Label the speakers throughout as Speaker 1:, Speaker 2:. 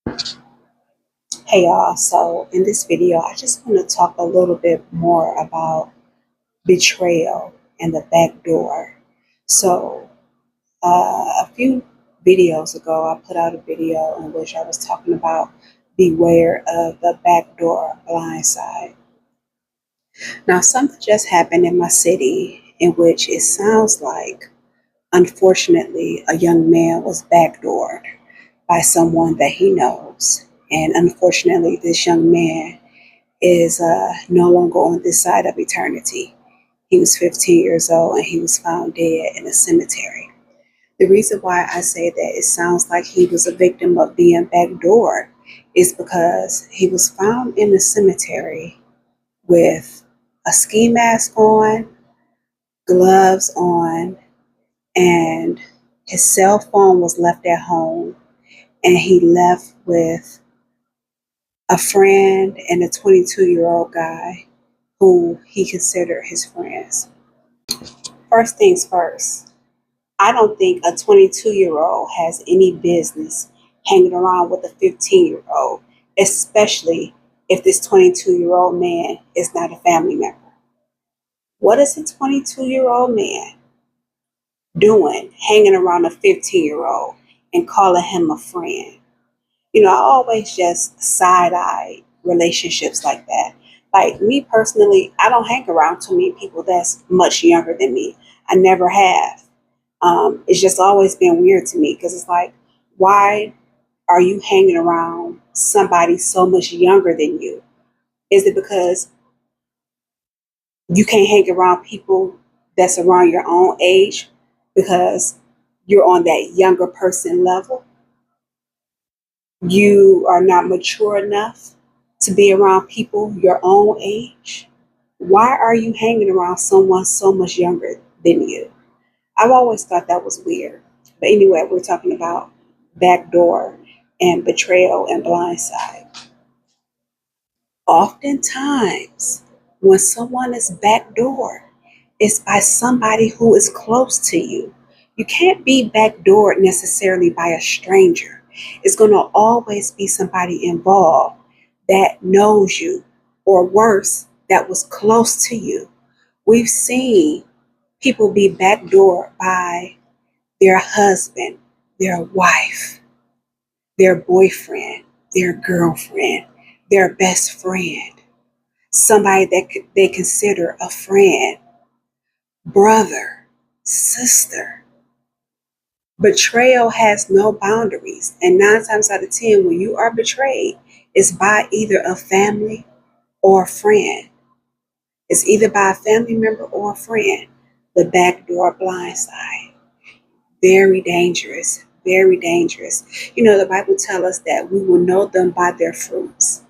Speaker 1: Hey y'all, so in this video, I just want to talk a little bit more about betrayal and the back door. So, a few videos ago, I put out a video in which I was talking about beware of the backdoor blindside. Now, something just happened in my city in which it sounds like, unfortunately, a young man was backdoored by someone that he knows. And unfortunately, this young man is no longer on this side of eternity. He was 15 years old and he was found dead in a cemetery. The reason why I say that it sounds like he was a victim of being backdoored is because he was found in the cemetery with a ski mask on, gloves on, and his cell phone was left at home. And he left with a friend and a 22-year-old guy who he considered his friends. First things first, I don't think a 22-year-old has any business hanging around with a 15-year-old, especially if this 22-year-old man is not a family member. What is a 22-year-old man doing hanging around a 15-year-old and calling him a friend? I always just side eye relationships like that. Like me personally, I don't hang around too many people that's much younger than me. I never have. It's just always been weird to me because it's like, why are you hanging around somebody so much younger than you? Is it because you can't hang around people that's around your own age because you're on that younger person level? You are not mature enough to be around people your own age? Why are you hanging around someone so much younger than you? I've always thought that was weird. But anyway, we're talking about backdoor and betrayal and blindside. Oftentimes, when someone is backdoor, it's by somebody who is close to you. You can't be backdoored necessarily by a stranger. It's going to always be somebody involved that knows you, or worse, that was close to you. We've seen people be backdoored by their husband, their wife, their boyfriend, their girlfriend, their best friend, somebody that they consider a friend, brother, sister. Betrayal has no boundaries. And 9 times out of 10, when you are betrayed, it's by either a family or a friend. It's either by a family member or a friend. The backdoor blindside. Very dangerous. Very dangerous. The Bible tells us that we will know them by their fruits.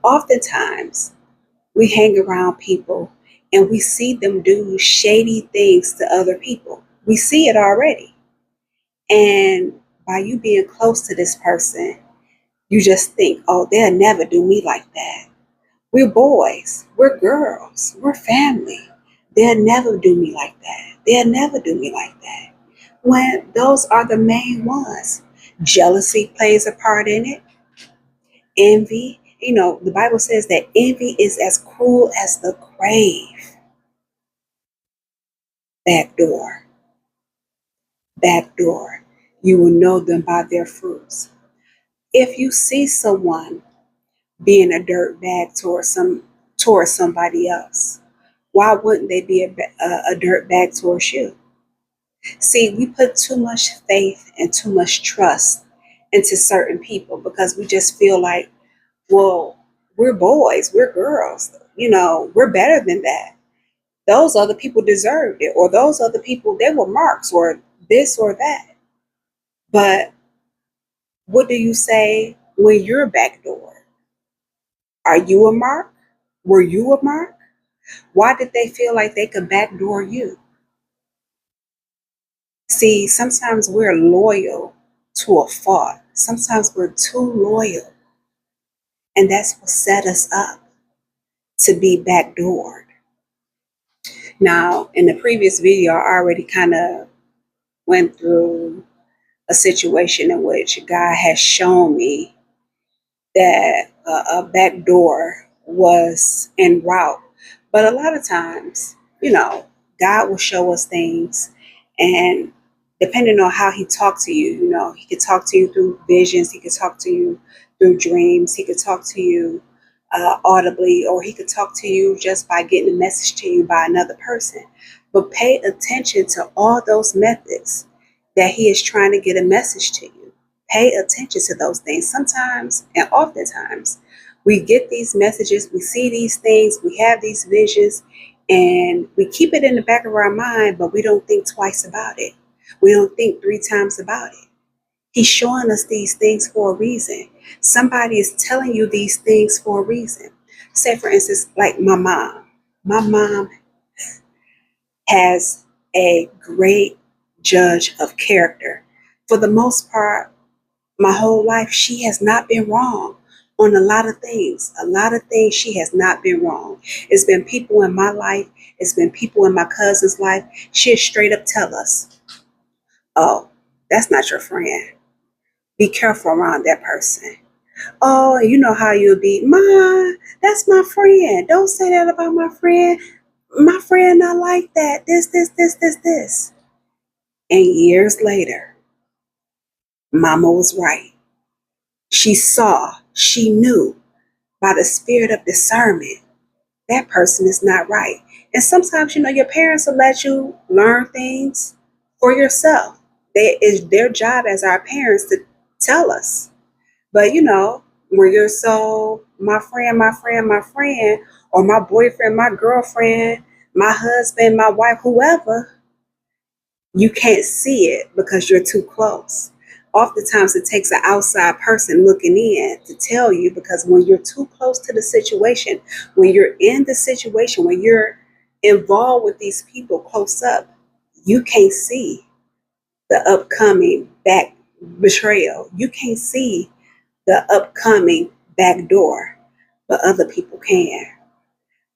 Speaker 1: Oftentimes, we hang around people and we see them do shady things to other people. We see it already. And by you being close to this person, you just think, oh, they'll never do me like that. We're boys, we're girls, we're family. They'll never do me like that. They'll never do me like that. When those are the main ones. Jealousy plays a part in it. Envy. The Bible says that envy is as cruel as the grave. Backdoor. Backdoor. You will know them by their fruits. If you see someone being a dirtbag towards somebody else, why wouldn't they be a dirtbag towards you? See, we put too much faith and too much trust into certain people because we just feel like, well, we're boys, we're girls, we're better than that. Those other people deserved it, or those other people, they were marks, or this or that. But what do you say when you're backdoor? Are you a mark? Were you a mark? Why did they feel like they could backdoor you? See, sometimes we're loyal to a fault. Sometimes we're too loyal. And that's what set us up to be backdoored. Now, in the previous video, I already kind of went through a situation in which God has shown me that a back door was en route. But a lot of times, God will show us things, and depending on how He talks to you, He could talk to you through visions, He could talk to you through dreams, He could talk to you audibly, or He could talk to you just by getting a message to you by another person. But pay attention to all those methods that He is trying to get a message to you. Pay attention to those things. Sometimes and oftentimes, we get these messages, we see these things, we have these visions, and we keep it in the back of our mind, but we don't think twice about it. We don't think three times about it. He's showing us these things for a reason. Somebody is telling you these things for a reason. Say, for instance, like my mom. My mom has a great judge of character. For the most part, my whole life, she has not been wrong on a lot of things. A lot of things she has not been wrong. It's been people in my life. It's been people in my cousin's life. She'll straight up tell us, oh, that's not your friend. Be careful around that person. Oh, you know how you'll be. Ma, that's my friend. Don't say that about my friend. My friend not like that. This. And years later, Mama was right. She saw, she knew by the spirit of discernment that person is not right. And sometimes, your parents will let you learn things for yourself. It's their job as our parents to tell us. But when you're so my friend, or my boyfriend, my girlfriend, my husband, my wife, whoever, you can't see it because you're too close. Oftentimes it takes an outside person looking in to tell you, because when you're too close to the situation, when you're in the situation, when you're involved with these people close up, you can't see the upcoming back betrayal. You can't see the upcoming back door, but other people can.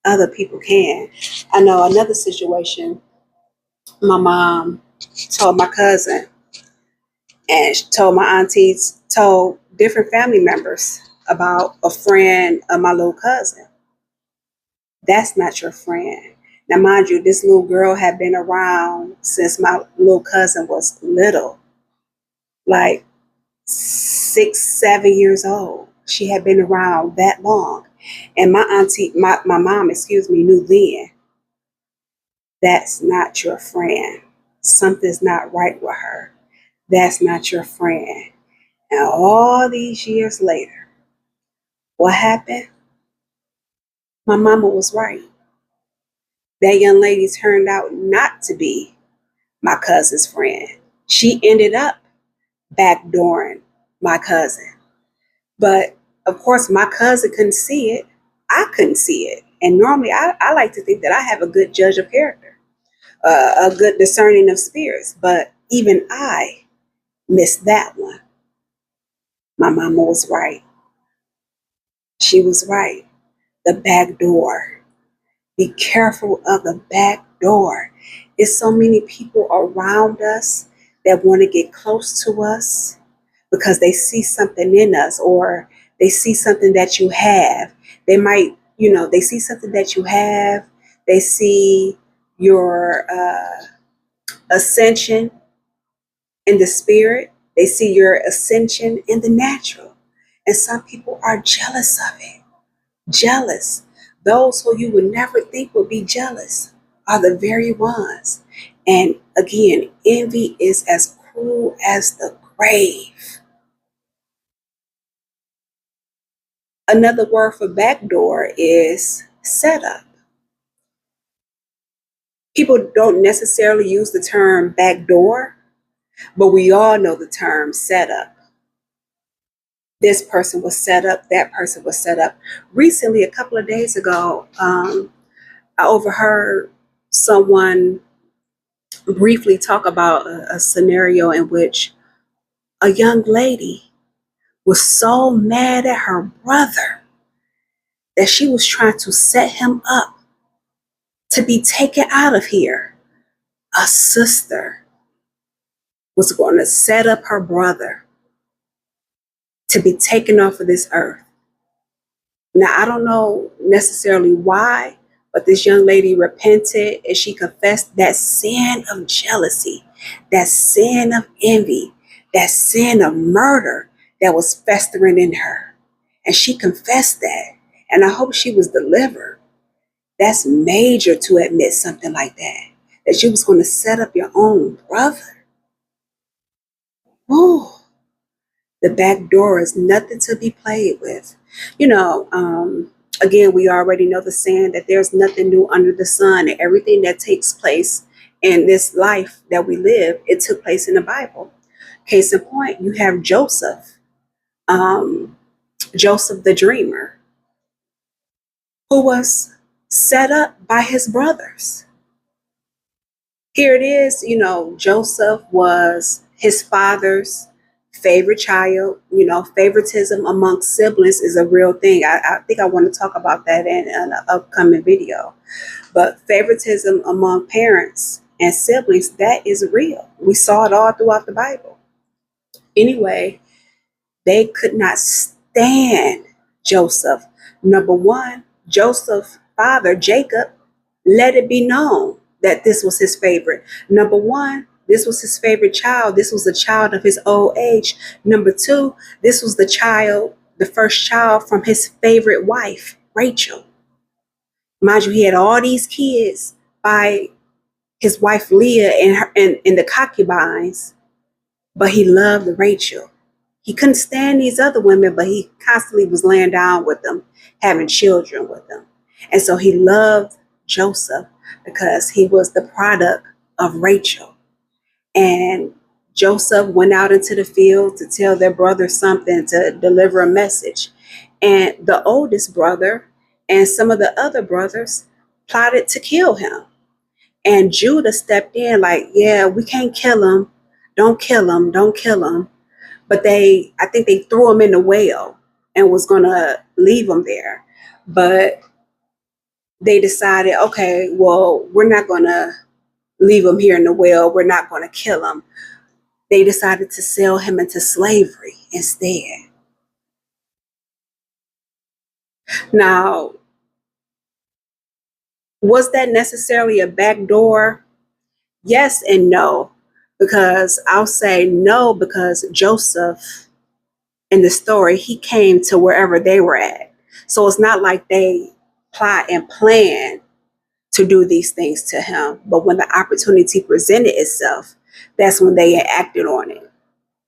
Speaker 1: Other people can. I know another situation. My mom told my cousin, and she told my aunties, told different family members about a friend of my little cousin. That's not your friend. Now, mind you, this little girl had been around since my little cousin was little, like 6, 7 years old. She had been around that long. And my mom, knew then that's not your friend. Something's not right with her. That's not your friend. And all these years later, what happened? My mama was right. That young lady turned out not to be my cousin's friend. She ended up backdooring my cousin. But of course, my cousin couldn't see it. I couldn't see it. And normally, I like to think that I have a good judge of character, a good discerning of spirits. But even I missed that one. My mama was right. She was right. The back door. Be careful of the back door. There's so many people around us that want to get close to us because they see something in us, or they see something that you have. They might, they see something that you have. They see your ascension in the spirit. They see your ascension in the natural. And some people are jealous of it. Jealous. Those who you would never think would be jealous are the very ones. And again, envy is as cruel as the grave. Another word for backdoor is setup. People don't necessarily use the term backdoor, but we all know the term setup. This person was set up, that person was set up. Recently, a couple of days ago, I overheard someone briefly talk about a scenario in which a young lady was so mad at her brother that she was trying to set him up to be taken out of here. A sister was going to set up her brother to be taken off of this earth. Now, I don't know necessarily why, but this young lady repented and she confessed that sin of jealousy, that sin of envy, that sin of murder that was festering in her. And she confessed that. And I hope she was delivered. That's major to admit something like that, that you was going to set up your own brother. Oh, the back door is nothing to be played with. You know, again, we already know the saying that there's nothing new under the sun. And everything that takes place in this life that we live, it took place in the Bible. Case in point, you have Joseph, um, Joseph the dreamer, who was set up by his brothers. Here it is, Joseph was his father's favorite child. Favoritism amongst siblings is a real thing. I think I want to talk about that in an upcoming video. But favoritism among parents and siblings, that is real. We saw it all throughout the Bible. Anyway, they could not stand Joseph. Number one, Joseph's father, Jacob, let it be known that this was his favorite. Number one, this was his favorite child. This was a child of his old age. Number two, this was the first child from his favorite wife, Rachel. Mind you, he had all these kids by his wife Leah and the concubines, but he loved Rachel. He couldn't stand these other women, but he constantly was laying down with them, having children with them. And so he loved Joseph because he was the product of Rachel. And Joseph went out into the field to tell their brother something, to deliver a message. And the oldest brother and some of the other brothers plotted to kill him. And Judah stepped in like, yeah, we can't kill him. Don't kill him. Don't kill him. But I think they threw him in the well and was going to leave him there. But they decided, okay, well, we're not going to leave him here in the well. We're not going to kill him. They decided to sell him into slavery instead. Now, was that necessarily a backdoor? Yes and no, because I'll say no, because Joseph in the story, he came to wherever they were at. So it's not like they plot and plan to do these things to him. But when the opportunity presented itself, that's when they acted on it.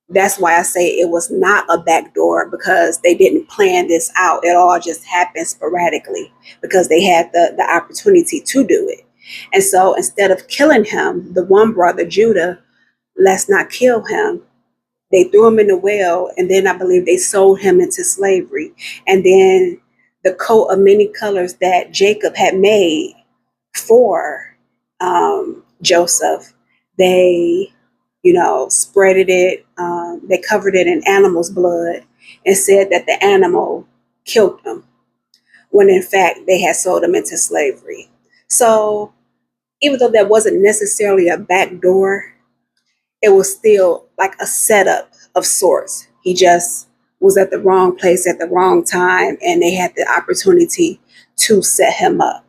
Speaker 1: That's why I say it was not a backdoor, because they didn't plan this out. It all just happened sporadically because they had the opportunity to do it. And so instead of killing him, the one brother, Judah, let's not kill him. They threw him in the well, and then I believe they sold him into slavery. And then the coat of many colors that Jacob had made for Joseph, they, spreaded it. They covered it in animal's blood and said that the animal killed him, when in fact they had sold him into slavery. So even though that wasn't necessarily a backdoor, it was still like a setup of sorts. He just was at the wrong place at the wrong time, and they had the opportunity to set him up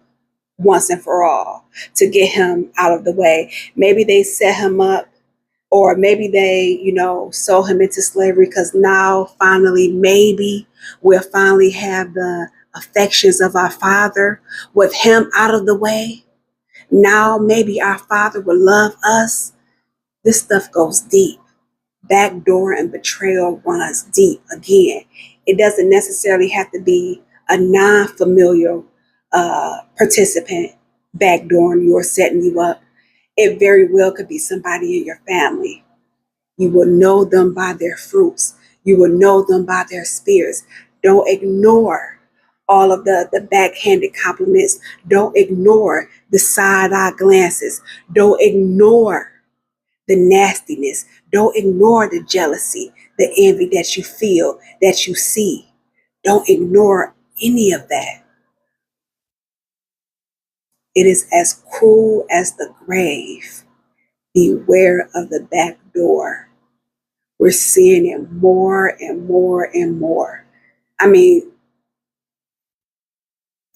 Speaker 1: once and for all, to get him out of the way. Maybe they set him up, or maybe they, sold him into slavery because now finally, maybe we'll finally have the affections of our father with him out of the way. Now maybe our father will love us. This stuff goes deep. Backdoor and betrayal runs deep. Again, it doesn't necessarily have to be a non-familiar participant backdooring you or setting you up. It very well could be somebody in your family. You will know them by their fruits. You will know them by their spirits. Don't ignore all of the backhanded compliments. Don't ignore the side-eye glances. Don't ignore the nastiness. Don't ignore the jealousy, the envy that you feel, that you see. Don't ignore any of that. It is as cruel as the grave. Beware of the back door. We're seeing it more and more and more. I mean,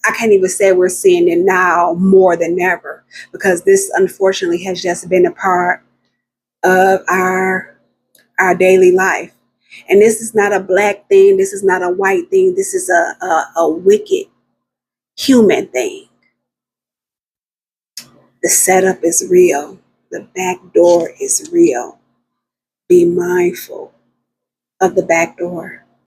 Speaker 1: I can't even say we're seeing it now more than ever, because this unfortunately has just been a part of our daily life. And this is not a black thing. This is not a white thing. This is a wicked human thing. The setup is real. The back door is real. Be mindful of the back door.